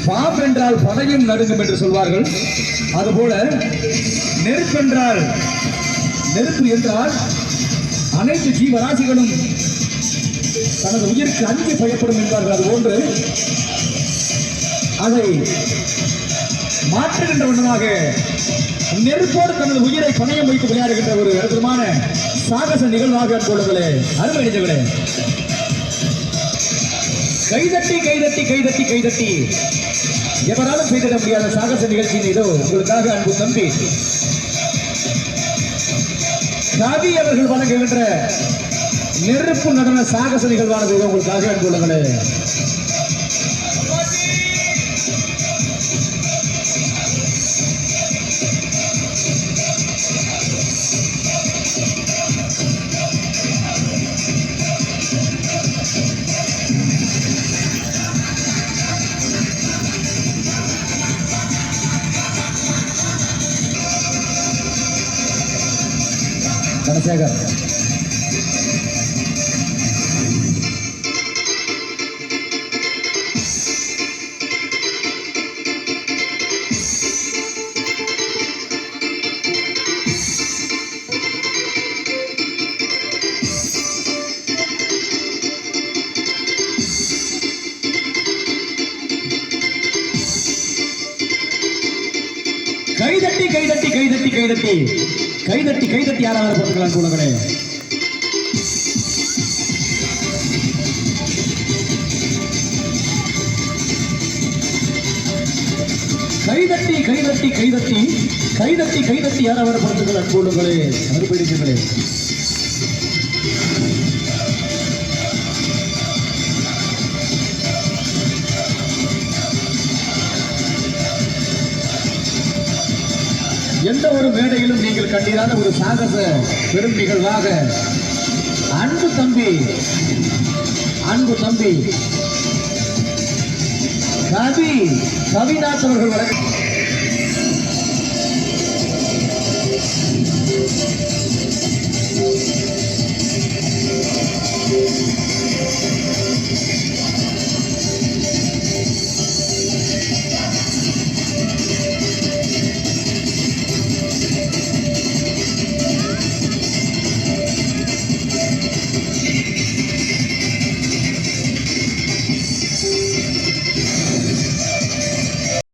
Pop என்றால் படையும் நடுங்கும் என்று சொல்வார்கள். அதுபோல நெருப்பென்றால் நெருப்பு என்றால் அனைத்து ஜீவராசிகளும் தனது உயிருக்கு அஞ்சு பயப்படும் என்பார்கள். அதுபோன்று அதை மாற்றுகின்ற வண்ணமாக நெருப்போடு தனது உயிரை பணயம் வைத்து விளையாடுகின்ற ஒரு அற்புதமான சாகச நிகழ்வாக கொள்ளுங்களே. அருமை நிகழ்வுகளே, கைதட்டி கைதட்டி கைதட்டி கைதட்டி எவராலும் செய்திட முடியாத சாகச நிகழ்ச்சியின் இதோ உங்களுக்காக அன்பு தம்பி கவி அவர்கள் வழங்குகின்ற நெருப்பு நடன சாகச நிகழ்வானது இதோ உங்களுக்காக அன்பு உள்ளங்களே. தனசேகர் கைதட்டி கைதட்டி கைதட்டி கைதட்டி கைதட்டி கைதட்டி யாராவது போட்டுக்கலாம் கூடங்களே. கைதட்டி கைதட்டி கைதட்டி கைதட்டி கைதட்டி யாராவது போட்டுக்கலாம் கூடங்களே. மறுபடிங்களே, எந்த ஒரு மேடையிலும் நீங்கள் கண்டிராத ஒரு சாகச பெரும் நிகழ்வாக அன்பு தம்பி கவி கவிநாத் அவர்கள்